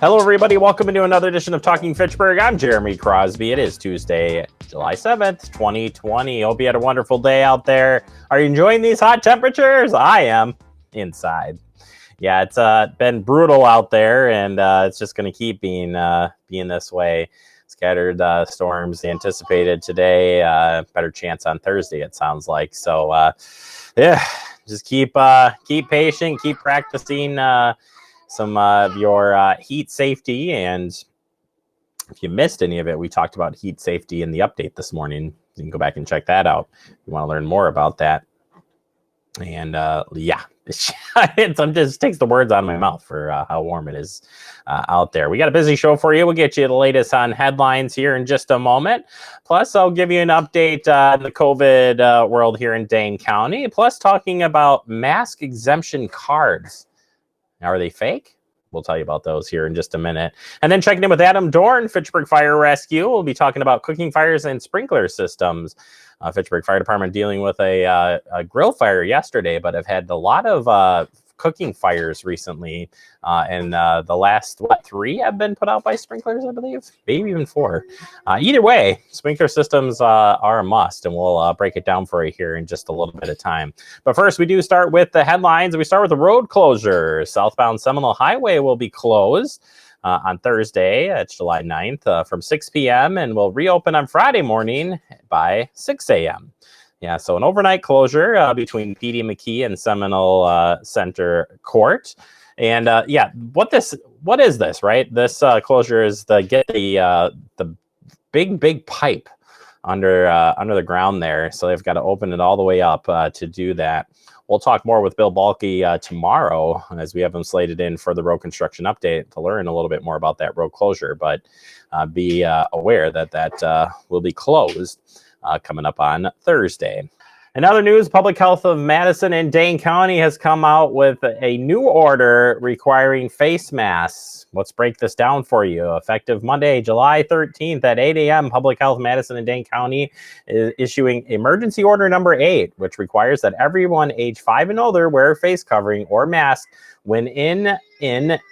Hello, everybody. Welcome into another edition of Talking Fitchburg. I'm Jeremy Crosby. It is Tuesday, July 7th, 2020. Hope you had a wonderful day out there. Are you enjoying these hot temperatures? I am inside. Yeah, it's been brutal out there, and it's just going to keep being this way. Scattered storms anticipated today. Better chance on Thursday, it sounds like. So, yeah, just keep patient, keep practicing some of your heat safety. And if you missed any of it, we talked about heat safety in the update this morning. You can go back and check that out if you want to learn more about that. And yeah, it just takes the words out of my mouth for how warm it is out there. We got a busy show for you. We'll get you the latest on headlines here in just a moment. Plus, I'll give you an update on the COVID world here in Dane County. Plus, talking about mask exemption cards. Are they fake? We'll tell you about those here in just a minute. And then checking in with Adam Dorn, Fitchburg Fire Rescue. We'll be talking about cooking fires and sprinkler systems. Fitchburg Fire Department dealing with a grill fire yesterday, but have had a lot of cooking fires recently. And the last, 3 have been put out by sprinklers, I believe? Maybe even 4. Either way, sprinkler systems are a must, and we'll break it down for you here in just a little bit of time. But first, we do start with the headlines. We start with the road closure. Southbound Seminole Highway will be closed on Thursday, it's July 9th, from 6 p.m. and will reopen on Friday morning by 6 a.m. Yeah, so an overnight closure between PD McKee and Seminole Center Court. And yeah, what is this, right? This closure is the big pipe under the ground there. So they've got to open it all the way up to do that. We'll talk more with Bill Balke tomorrow as we have him slated in for the road construction update to learn a little bit more about that road closure. But be aware that will be closed coming up on Thursday. In other news, Public Health of Madison and Dane County has come out with a new order requiring face masks. Let's break this down for you. Effective Monday, July 13th at 8 a.m., Public Health Madison and Dane County is issuing emergency order number 8, which requires that everyone age 5 and older wear a face covering or mask when in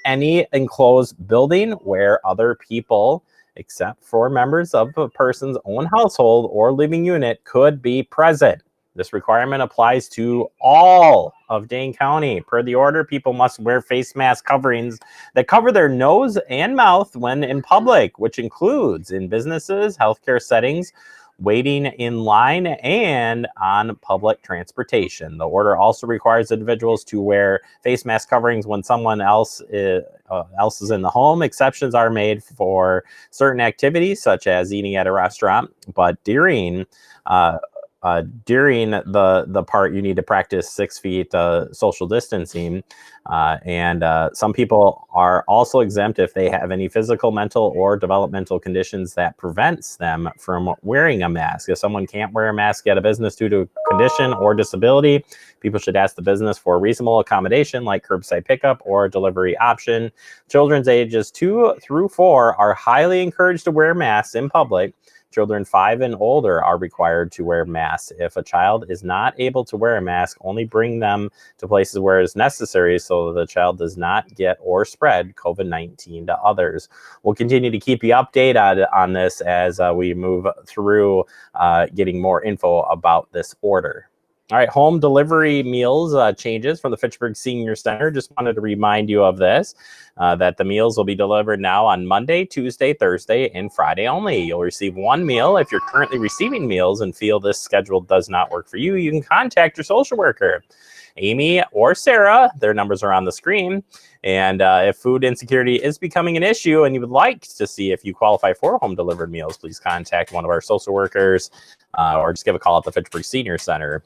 any enclosed building where other people, except for members of a person's own household or living unit, could be present. This requirement applies to all of Dane County. Per the order, people must wear face mask coverings that cover their nose and mouth when in public, which includes in businesses, healthcare settings, waiting in line, and on public transportation. The order also requires individuals to wear face mask coverings when someone else is in the home. Exceptions are made for certain activities, such as eating at a restaurant, but during the part, you need to practice 6 feet social distancing. And some people are also exempt if they have any physical, mental, or developmental conditions that prevents them from wearing a mask. If someone can't wear a mask at a business due to condition or disability, people should ask the business for a reasonable accommodation like curbside pickup or delivery option. Children's ages 2 through 4 are highly encouraged to wear masks in public. Children 5 and older are required to wear masks. If a child is not able to wear a mask, only bring them to places where it is necessary so that the child does not get or spread COVID-19 to others. We'll continue to keep you updated on this as we move through getting more info about this order. All right, home delivery meals changes from the Fitchburg Senior Center. Just wanted to remind you of this, that the meals will be delivered now on Monday, Tuesday, Thursday, and Friday only. You'll receive 1 meal. If you're currently receiving meals and feel this schedule does not work for you, you can contact your social worker, Amy or Sarah. Their numbers are on the screen. And if food insecurity is becoming an issue and you would like to see if you qualify for home delivered meals, please contact one of our social workers or just give a call at the Fitchburg Senior Center,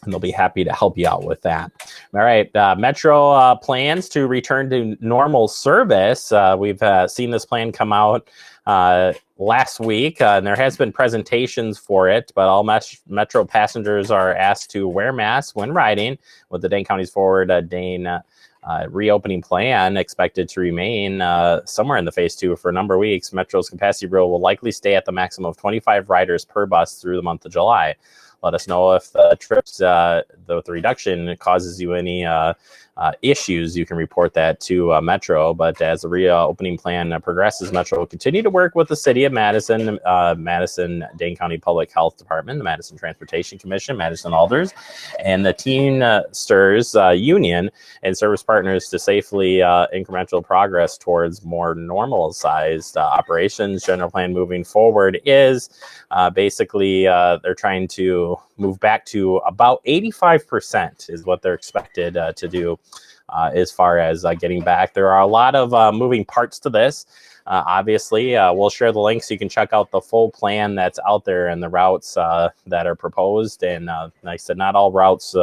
and they'll be happy to help you out with that. All right, Metro plans to return to normal service. We've seen this plan come out last week, and there has been presentations for it, but all Metro passengers are asked to wear masks when riding, with the Dane County's Forward Dane reopening plan expected to remain somewhere in the phase 2 for a number of weeks. Metro's capacity rule will likely stay at the maximum of 25 riders per bus through the month of July. Let us know if the trips, the reduction causes you any issues, you can report that to Metro. But as the reopening plan progresses, Metro will continue to work with the City of Madison, Dane County Public Health Department, the Madison Transportation Commission, Madison Alders, and the Teamsters Union and service partners to safely incremental progress towards more normal-sized operations. General plan moving forward is basically they're trying to move back to about 85% is what they're expected to do as far as getting back. There are a lot of moving parts to this. Obviously, we'll share the link so you can check out the full plan that's out there and the routes that are proposed. And like I said, not all routes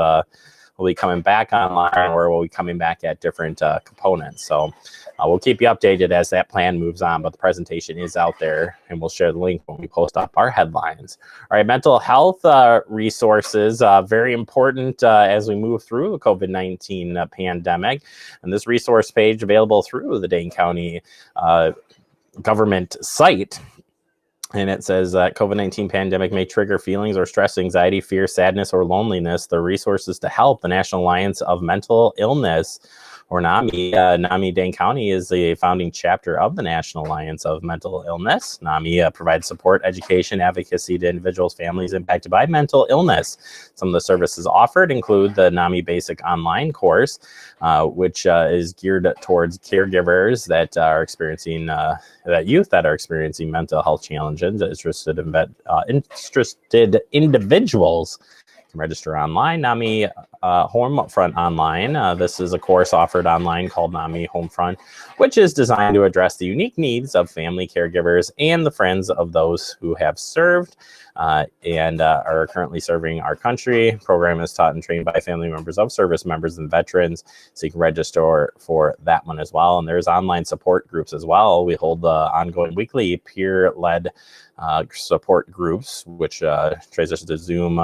will be coming back online, or will be coming back at different components. So we'll keep you updated as that plan moves on, but the presentation is out there, and we'll share the link when we post up our headlines. All right, mental health resources, very important as we move through the COVID-19 pandemic. And this resource page available through the Dane County government site. And it says that COVID-19 pandemic may trigger feelings or stress, anxiety, fear, sadness, or loneliness. The resources to help: the National Alliance of Mental Illness, or NAMI. NAMI Dane County is the founding chapter of the National Alliance of Mental Illness. NAMI provides support, education, advocacy to individuals, families impacted by mental illness. Some of the services offered include the NAMI Basic Online course, which is geared towards caregivers that are experiencing, that youth that are experiencing mental health challenges. Interested individuals can register online. NAMI Homefront Online. This is a course offered online called NAMI Homefront, which is designed to address the unique needs of family caregivers and the friends of those who have served and are currently serving our country. Program is taught and trained by family members of service members and veterans, so you can register for that one as well. And there's online support groups as well. We hold ongoing weekly peer-led support groups, which transition to Zoom.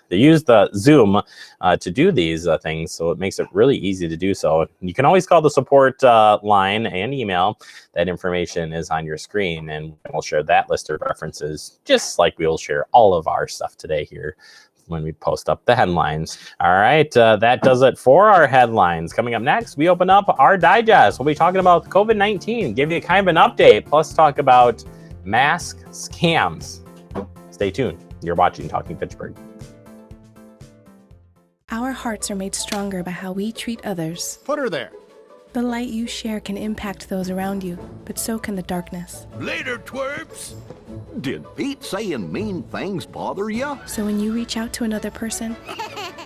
They use the Zoom to do these things, so it makes it really easy to do so. You can always call the support line and email. That information is on your screen, and we'll share that list of references, just like we will share all of our stuff today here when we post up the headlines. All right, that does it for our headlines. Coming up next, we open up our digest. We'll be talking about COVID-19, give you kind of an update, plus talk about mask scams. Stay tuned. You're watching Talking Fitchburg. Our hearts are made stronger by how we treat others. Put her there. The light you share can impact those around you, but so can the darkness. Later, twerps. Did Pete saying mean things bother you? So when you reach out to another person,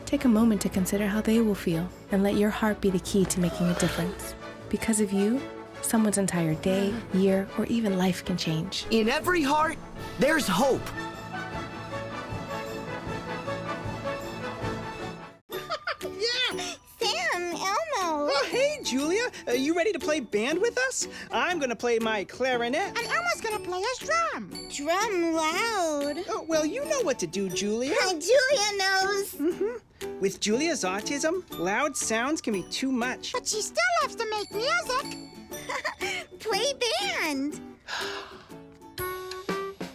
take a moment to consider how they will feel and let your heart be the key to making a difference. Because of you, someone's entire day, year, or even life can change. In every heart, there's hope. Oh, hey, Julia. You ready to play band with us? I'm gonna play my clarinet. And Elmo's gonna play his drum. Drum loud. Oh, well, you know what to do, Julia. Julia knows. With Julia's autism, loud sounds can be too much. But she still loves to make music. Play band.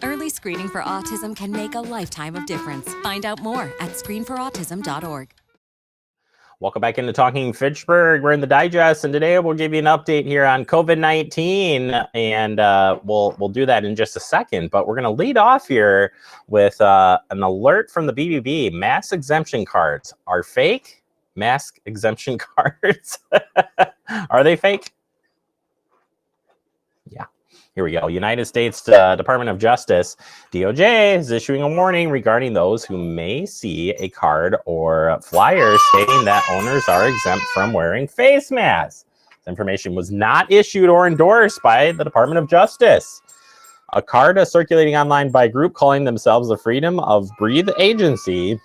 Early screening for autism can make a lifetime of difference. Find out more at screenforautism.org. Welcome back into Talking Fitchburg. We're in the digest, and today we'll give you an update here on COVID-19, and we'll do that in just a second. But we're going to lead off here with an alert from the BBB. Mask exemption cards are fake. Mask exemption cards. Are they fake? Yeah. Here we go. United States Department of Justice, DOJ, is issuing a warning regarding those who may see a card or flyer stating that owners are exempt from wearing face masks. This information was not issued or endorsed by the Department of Justice. A card circulating online by a group calling themselves the Freedom of Breathe Agency,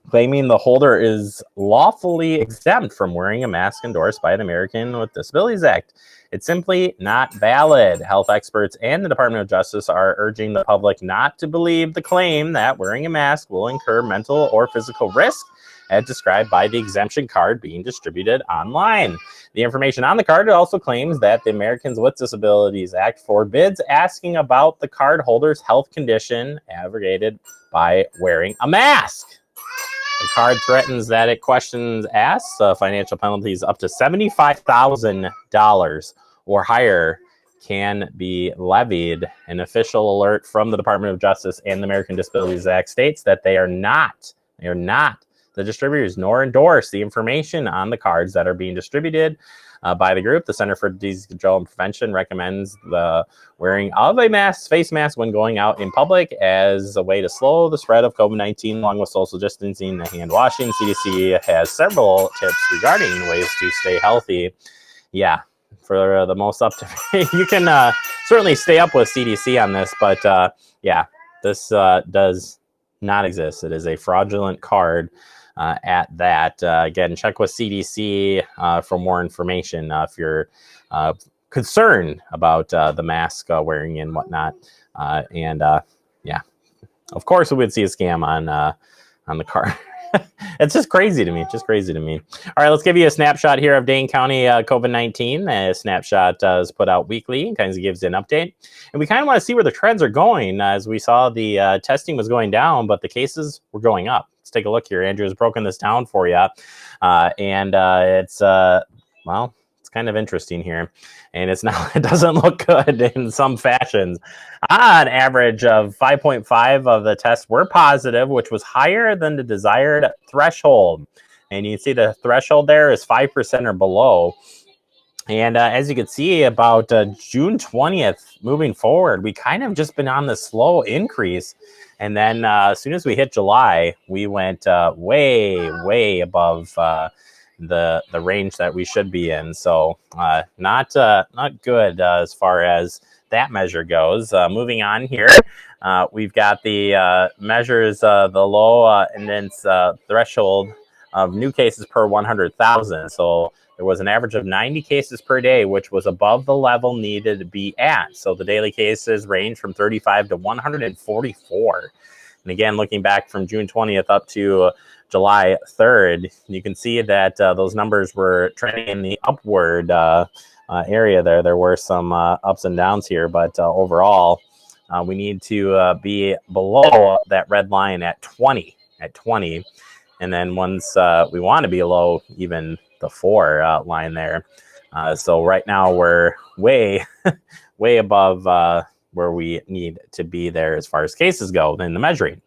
claiming the holder is lawfully exempt from wearing a mask endorsed by the American with Disabilities Act. It's simply not valid. Health experts and the Department of Justice are urging the public not to believe the claim that wearing a mask will incur mental or physical risk, as described by the exemption card being distributed online. The information on the card also claims that the Americans with Disabilities Act forbids asking about the card holder's health condition aggravated by wearing a mask. The card threatens that it questions asks financial penalties up to $75,000 or higher can be levied. An official alert from the Department of Justice and the American Disabilities Act states that they are not the distributors nor endorse the information on the cards that are being distributed by the group. The Center for Disease Control and Prevention recommends the wearing of a face mask when going out in public as a way to slow the spread of COVID-19, along with social distancing and hand washing. CDC has several tips regarding ways to stay healthy. Yeah, for the most up to you can certainly stay up with CDC on this, but yeah, this does not exist. It is a fraudulent card at that. Again, check with CDC for more information if you're concerned about the mask wearing and whatnot. And yeah, of course, we would see a scam on the card. It's just crazy to me. All right, let's give you a snapshot here of Dane County COVID-19. A snapshot is put out weekly and kind of gives an update. And we kind of want to see where the trends are going. As we saw, the testing was going down, but the cases were going up. Let's take a look here. Andrew has broken this down for you. And it's, well, it's kind of interesting here. And it's not, it doesn't look good in some fashions. On average of 5.5 of the tests were positive, which was higher than the desired threshold. And you can see the threshold there is 5% or below. And as you can see, about June 20th, moving forward, we kind of just been on this slow increase. And then as soon as we hit July, we went way above the range that we should be in. So not good as far as that measure goes. Moving on here, we've got the measures, the low incidence threshold of new cases per 100,000. So there was an average of 90 cases per day, which was above the level needed to be at. So the daily cases range from 35 to 144. And again, looking back from June 20th up to July 3rd, you can see that those numbers were trending in the upward area there. There were some ups and downs here, but overall, we need to be below that red line at 20. And then once we want to be below even the 4 line there. So right now we're way above where we need to be there as far as cases go in the measuring.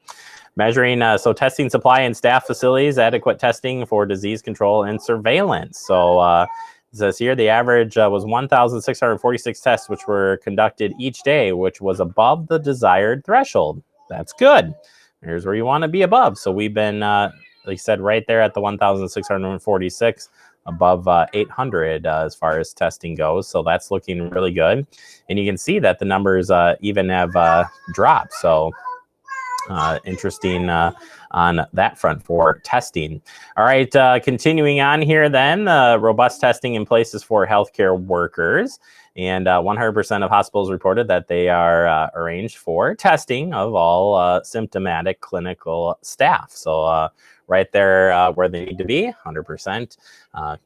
So testing supply and staff facilities, adequate testing for disease control and surveillance. So it says here the average was 1,646 tests, which were conducted each day, which was above the desired threshold. That's good. Here's where you want to be above. So we've been, like I said, right there at the 1,646, above 800 as far as testing goes. So that's looking really good. And you can see that the numbers even have dropped. So interesting on that front for testing. All right, continuing on here then, robust testing in places for healthcare workers. And 100% of hospitals reported that they are arranged for testing of all symptomatic clinical staff. So right there where they need to be, 100%.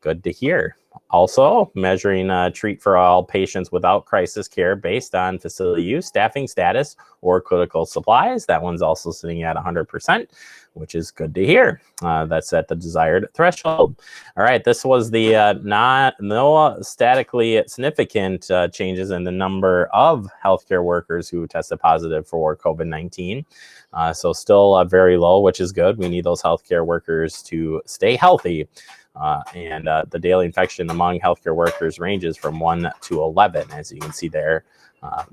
Good to hear. Also, measuring treat for all patients without crisis care based on facility use, staffing status, or critical supplies. That one's also sitting at 100%, which is good to hear. That's at the desired threshold. All right, this was the no statistically significant changes in the number of healthcare workers who tested positive for COVID-19. So still very low, which is good. We need those healthcare workers to stay healthy. And the daily infection among healthcare workers ranges from 1 to 11, as you can see there,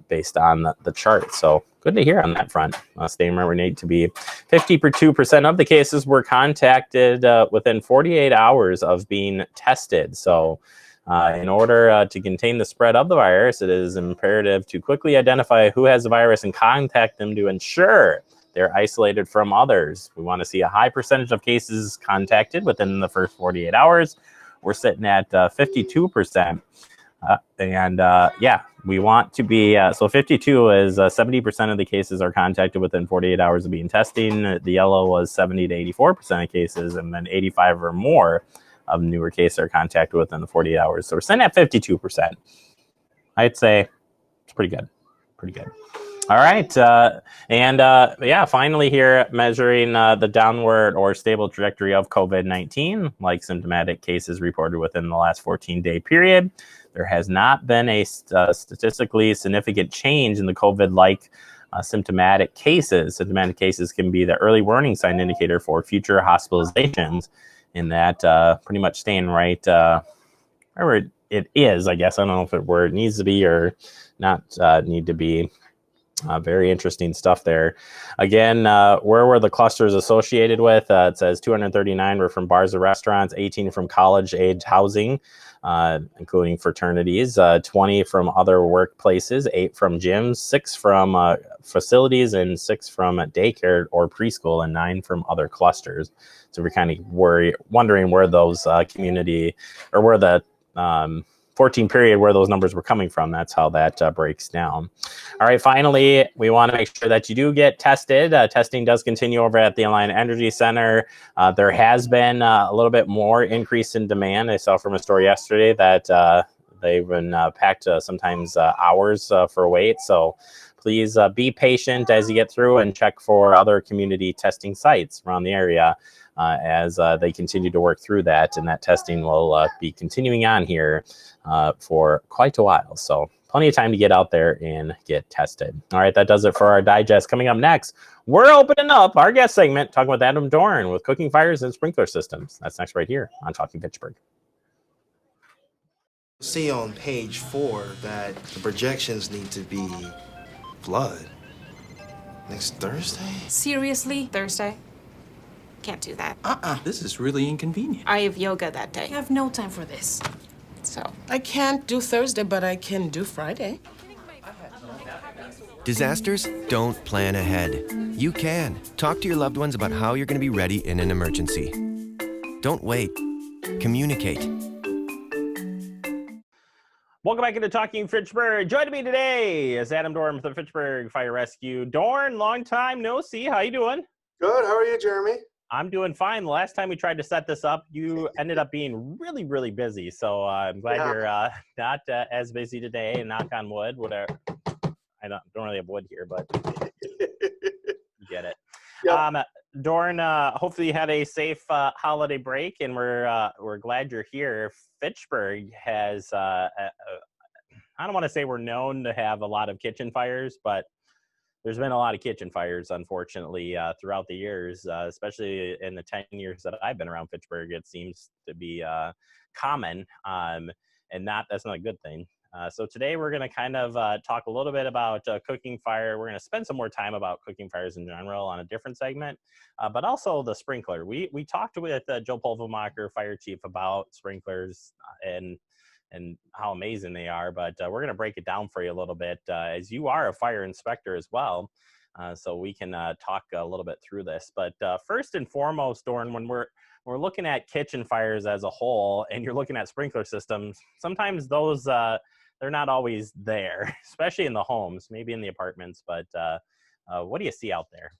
based on the chart. So good to hear on that front. Staying where we need to be. 52% of the cases were contacted within 48 hours of being tested. So in order to contain the spread of the virus, it is imperative to quickly identify who has the virus and contact them to ensure they're isolated from others. We want to see a high percentage of cases contacted within the first 48 hours. We're sitting at 52%. Yeah, we want to be, so 52 is 70% of the cases are contacted within 48 hours of being testing. The yellow was 70 to 84% of cases, and then 85 or more of newer cases are contacted within the 48 hours. So we're sitting at 52%. I'd say it's pretty good. All right. Yeah, finally here measuring the downward or stable trajectory of COVID-19, like symptomatic cases reported within the last 14-day period. There has not been a statistically significant change in the COVID-like symptomatic cases. Symptomatic cases can be the early warning sign indicator for future hospitalizations, in that pretty much staying right where it is, I guess. I don't know if where it needs to be or not need to be. Very interesting stuff there. Again, where were the clusters associated with? It says 239 were from bars and restaurants, 18 from college-age housing, including fraternities, 20 from other workplaces, 8 from gyms, 6 from facilities, and 6 from daycare or preschool, and 9 from other clusters. So we're kind of wondering where those community, or where the 14 period, where those numbers were coming from. That's how that breaks down. All right, finally, we want to make sure that you do get tested. Testing does continue over at the Alliant Energy Center. There has been a little bit more increase in demand. I saw from a story yesterday that they've been packed sometimes hours for wait. So please be patient as you get through and check for other community testing sites around the area as they continue to work through that. And that testing will be continuing on here for quite a while. So plenty of time to get out there and get tested. All right, that does it for our digest. Coming up next, we're opening up our guest segment, talking with Adam Dorn with cooking fires and sprinkler systems. That's next right here on Talking Fitchburg. See on page 4 that the projections need to be flood next Thursday. Seriously? Thursday? Can't do that. This is really inconvenient. I have yoga that day. I have no time for this. So I can't do Thursday, but I can do Friday. Disasters don't plan ahead. You can. Talk to your loved ones about how you're going to be ready in an emergency. Don't wait. Communicate. Welcome back into Talking Fitchburg. Joining me today is Adam Dorn with the Fitchburg Fire Rescue. Dorn, long time no see. How you doing? Good. How are you, Jeremy? I'm doing fine. The last time we tried to set this up, you ended up being really, really busy. So I'm glad you're not as busy today. And knock on wood, whatever. I don't really have wood here, but you get it. Yep. Dorn, hopefully you had a safe holiday break, and we're glad you're here. Fitchburg has, I don't want to say we're known to have a lot of kitchen fires, but there's been a lot of kitchen fires, unfortunately, throughout the years, especially in the 10 years that I've been around Fitchburg. It seems to be common, and that's not a good thing. So today we're going to kind of talk a little bit about cooking fire. We're going to spend some more time about cooking fires in general on a different segment, but also the sprinkler. We talked with Joe Pulvermacher, fire chief, about sprinklers and how amazing they are, but we're going to break it down for you a little bit, as you are a fire inspector as well, so we can talk a little bit through this. But first and foremost, Dorn, when we're looking at kitchen fires as a whole, and you're looking at sprinkler systems, sometimes those they're not always there, especially in the homes, maybe in the apartments, but what do you see out there?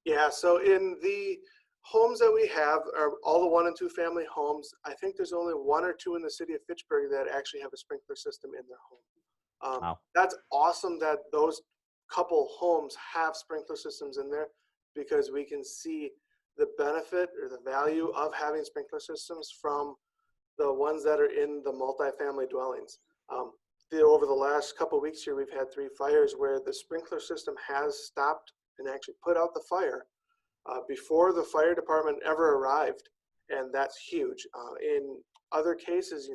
Yeah, so in the homes that we have, are all the 1 and 2 family homes, I think there's only 1 or 2 in the city of Fitchburg that actually have a sprinkler system in their home. Wow. That's awesome that those couple homes have sprinkler systems in there, because we can see the benefit or the value of having sprinkler systems from the ones that are in the multifamily dwellings. Over the last couple of weeks here, we've had 3 fires where the sprinkler system has stopped and actually put out the fire before the fire department ever arrived, and that's huge. In other cases,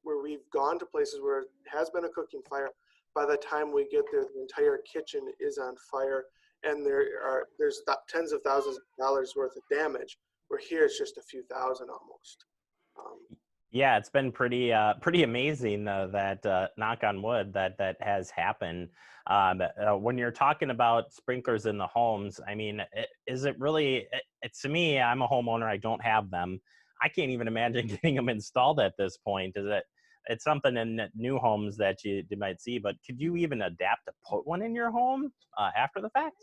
where we've gone to places where it has been a cooking fire, by the time we get there, the entire kitchen is on fire, and there's tens of thousands of dollars worth of damage, where here it's just a few thousand almost. Yeah, it's been pretty amazing that knock on wood that has happened. When you're talking about sprinklers in the homes, I mean, is it really? It's to me, I'm a homeowner. I don't have them. I can't even imagine getting them installed at this point. It's something in new homes that you might see, but could you even adapt to put one in your home after the fact?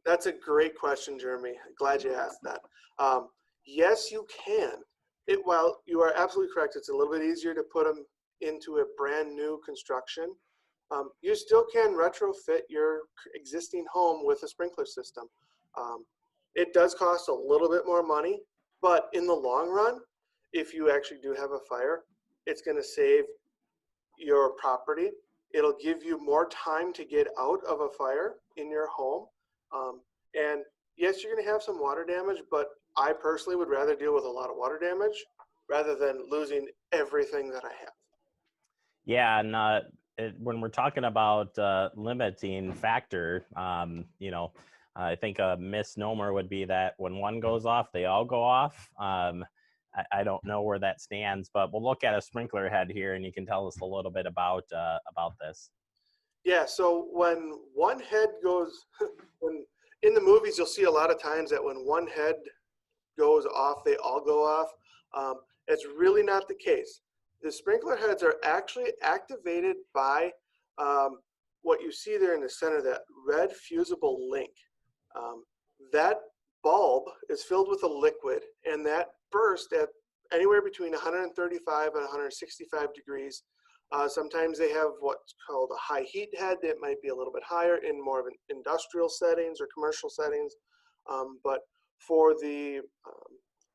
That's a great question, Jeremy. Glad you asked that. Yes, you can. While you are absolutely correct, it's a little bit easier to put them into a brand new construction. You still can retrofit your existing home with a sprinkler system. It does cost a little bit more money, but in the long run, if you actually do have a fire, it's going to save your property. It'll give you more time to get out of a fire in your home. And yes, you're going to have some water damage, but I personally would rather deal with a lot of water damage rather than losing everything that I have. Yeah, and when we're talking about limiting factor, I think a misnomer would be that when one goes off, they all go off. I don't know where that stands, but we'll look at a sprinkler head here, and you can tell us a little bit about this. Yeah, so when one head goes, when in the movies you'll see a lot of times that when one head goes off, they all go off. It's really not the case. The sprinkler heads are actually activated by what you see there in the center, that red fusible link. That bulb is filled with a liquid, and that burst at anywhere between 135 and 165 degrees. Sometimes they have what's called a high heat head that might be a little bit higher in more of an industrial settings or commercial settings. But for the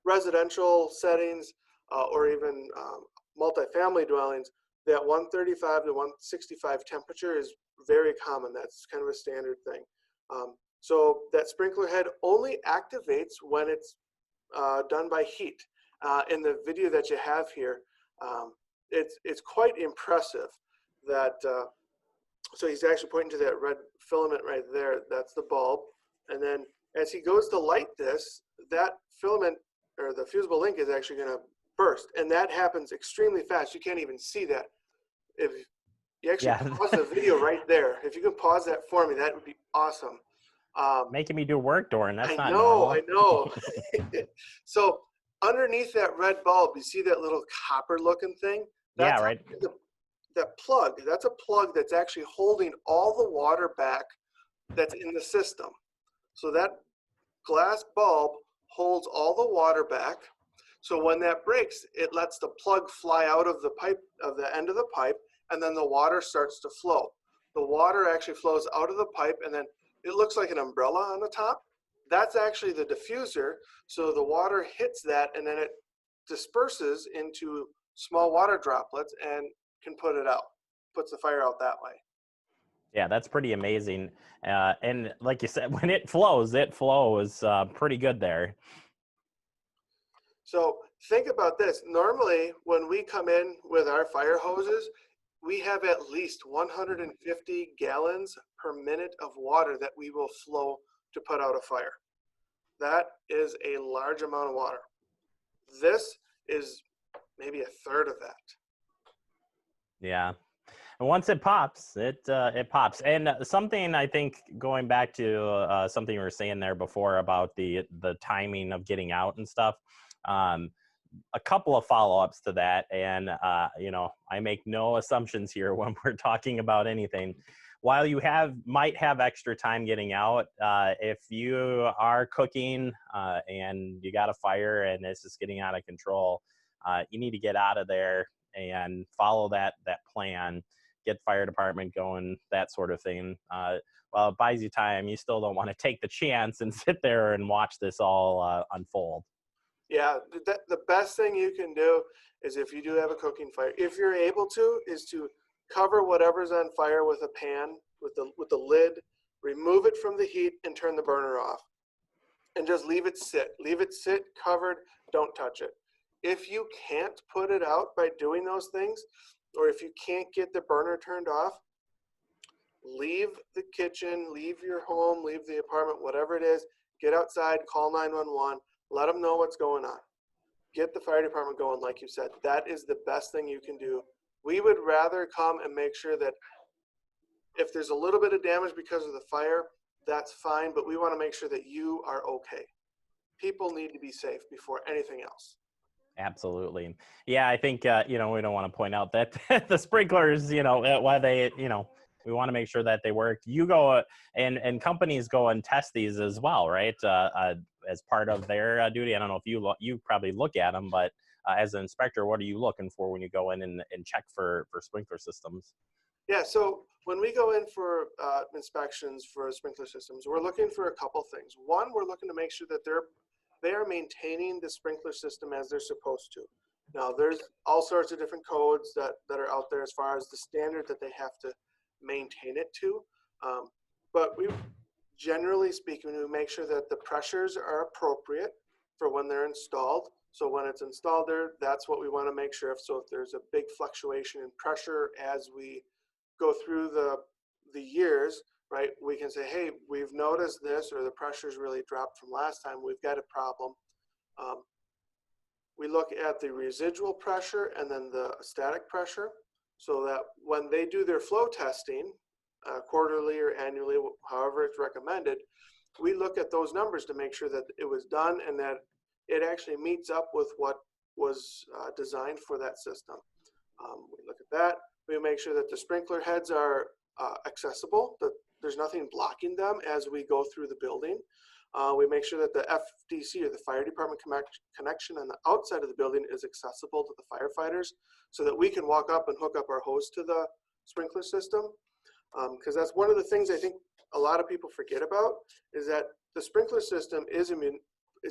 residential settings or even multifamily dwellings, that 135 to 165 temperature is very common. That's kind of a standard thing. So that sprinkler head only activates when it's done by heat. In the video that you have here, it's quite impressive that, so he's actually pointing to that red filament right there. That's the bulb. And then as he goes to light this, that filament or the fusible link is actually going to burst. And that happens extremely fast. You can't even see that. If you actually pause the video right there, if you can pause that for me, that would be awesome. Making me do work, Doran. That's not I normal. know. So underneath that red bulb, you see that little copper looking thing? That's right. That plug, that's a plug that's actually holding all the water back that's in the system. So that glass bulb holds all the water back. So when that breaks, it lets the plug fly out of the pipe, of the end of the pipe, and then the water starts to flow. The water actually flows out of the pipe, and then it looks like an umbrella on the top. That's actually the diffuser. So the water hits that, and then it disperses into small water droplets and can put it out, puts the fire out that way. Yeah, that's pretty amazing. And like you said, when it flows pretty good there. So think about this. Normally, when we come in with our fire hoses, we have at least 150 gallons per minute of water that we will flow to put out a fire. That is a large amount of water. This is maybe a third of that. Yeah. And once it pops, it pops. And something, I think, going back to something you were saying there before about the timing of getting out and stuff, a couple of follow-ups to that. And, I make no assumptions here when we're talking about anything. While you might have extra time getting out, if you are cooking and you got a fire and it's just getting out of control, you need to get out of there and follow that plan, get fire department going, that sort of thing. While it buys you time, you still don't want to take the chance and sit there and watch this all unfold. Yeah, the best thing you can do is, if you do have a cooking fire, if you're able to, is to cover whatever's on fire with a pan, with the lid, remove it from the heat and turn the burner off. And just leave it sit. Leave it sit covered, don't touch it. If you can't put it out by doing those things, or if you can't get the burner turned off, leave the kitchen, leave your home, leave the apartment, whatever it is, get outside, call 911, let them know what's going on. Get the fire department going, like you said. That is the best thing you can do. We would rather come and make sure that if there's a little bit of damage because of the fire, that's fine, but we want to make sure that you are okay. People need to be safe before anything else. Absolutely. Yeah, I think, we don't want to point out that the sprinklers, why they, we want to make sure that they work. You go and companies go and test these as well, right? As part of their duty. I don't know if you probably look at them, but as an inspector, what are you looking for when you go in and check for sprinkler systems? Yeah, so when we go in for inspections for sprinkler systems, we're looking for a couple things. One, we're looking to make sure that they are maintaining the sprinkler system as they're supposed to. Now, there's all sorts of different codes that are out there as far as the standard that they have to maintain it to. But we, generally speaking, we make sure that the pressures are appropriate for when they're installed. So when it's installed there, that's what we want to make sure of. So if there's a big fluctuation in pressure as we go through the years, right, we can say, hey, we've noticed this, or the pressure's really dropped from last time, we've got a problem. We look at the residual pressure and then the static pressure, so that when they do their flow testing, quarterly or annually, however it's recommended, we look at those numbers to make sure that it was done and that it actually meets up with what was designed for that system. We look at that. We make sure that the sprinkler heads are accessible, that there's nothing blocking them as we go through the building. We make sure that the FDC, or the fire department connection on the outside of the building, is accessible to the firefighters, so that we can walk up and hook up our hose to the sprinkler system. Because that's one of the things I think a lot of people forget about, is that the sprinkler system is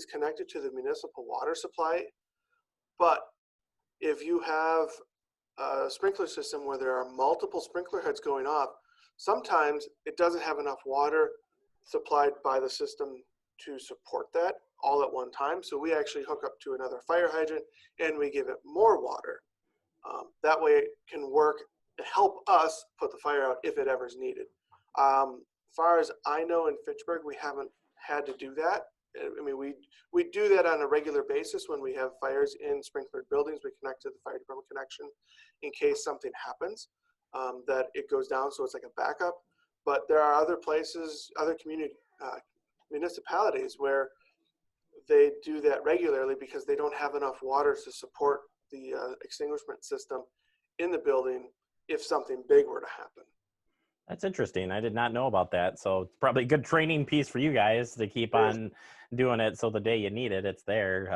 connected to the municipal water supply. But if you have a sprinkler system where there are multiple sprinkler heads going off, sometimes it doesn't have enough water supplied by the system to support that all at one time. So we actually hook up to another fire hydrant and we give it more water. That way it can work to help us put the fire out if it ever is needed. As far as I know, in Fitchburg, we haven't had to do that. I mean, we do that on a regular basis when we have fires in sprinklered buildings. We connect to the fire department connection in case something happens, that it goes down, so it's like a backup. But there are other places, other community municipalities where they do that regularly because they don't have enough water to support the extinguishment system in the building if something big were to happen. That's interesting. I did not know about that. So it's probably a good training piece for you guys to keep on doing it, so the day you need it, it's there.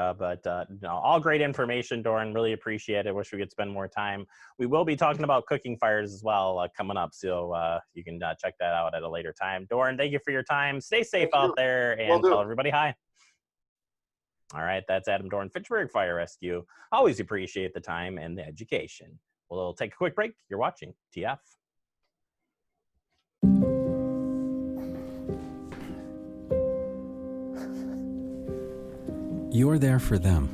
No, all great information, Doran. Really appreciate it. Wish we could spend more time. We will be talking about cooking fires as well coming up, so you can check that out at a later time. Doran, thank you for your time. Stay safe out there, and tell everybody hi. All right, that's Adam Doran, Fitchburg Fire Rescue. Always appreciate the time and the education. We'll take a quick break. You're watching TF. You're there for them.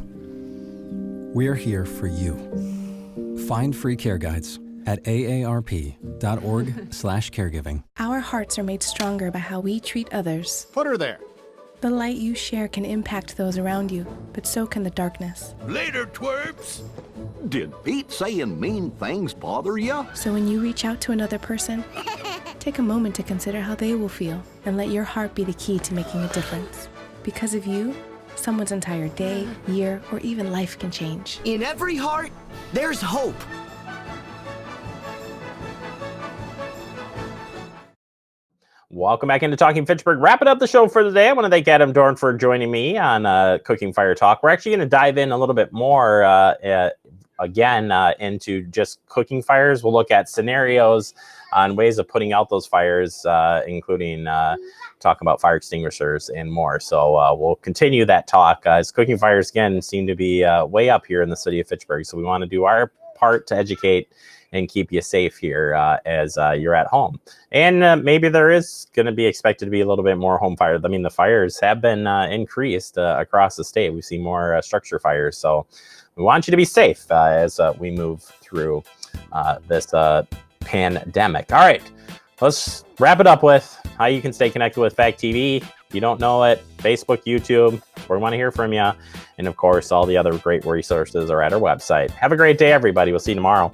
We're here for you. Find free care guides at aarp.org/caregiving. Our hearts are made stronger by how we treat others. Put her there. The light you share can impact those around you, but so can the darkness. Later, twerps. Did Pete saying mean things bother you? So when you reach out to another person, take a moment to consider how they will feel and let your heart be the key to making a difference. Because of you, someone's entire day, year, or even life can change. In every heart, there's hope. Welcome back into Talking Fitchburg. Wrapping up the show for the day. I want to thank Adam Doran for joining me on Cooking Fire Talk. We're actually going to dive in a little bit more into just cooking fires. We'll look at scenarios on ways of putting out those fires, including talk about fire extinguishers and more. So we'll continue that talk, as cooking fires, again, seem to be way up here in the city of Fitchburg. So we want to do our part to educate and keep you safe here as you're at home. And maybe there is going to be expected to be a little bit more home fires. I mean, the fires have been increased across the state. We see more structure fires. So we want you to be safe as we move through this pandemic. All right, let's wrap it up with how you can stay connected with Fact TV. If you don't know it, Facebook, YouTube, we want to hear from you. And of course, all the other great resources are at our website. Have a great day, everybody. We'll see you tomorrow.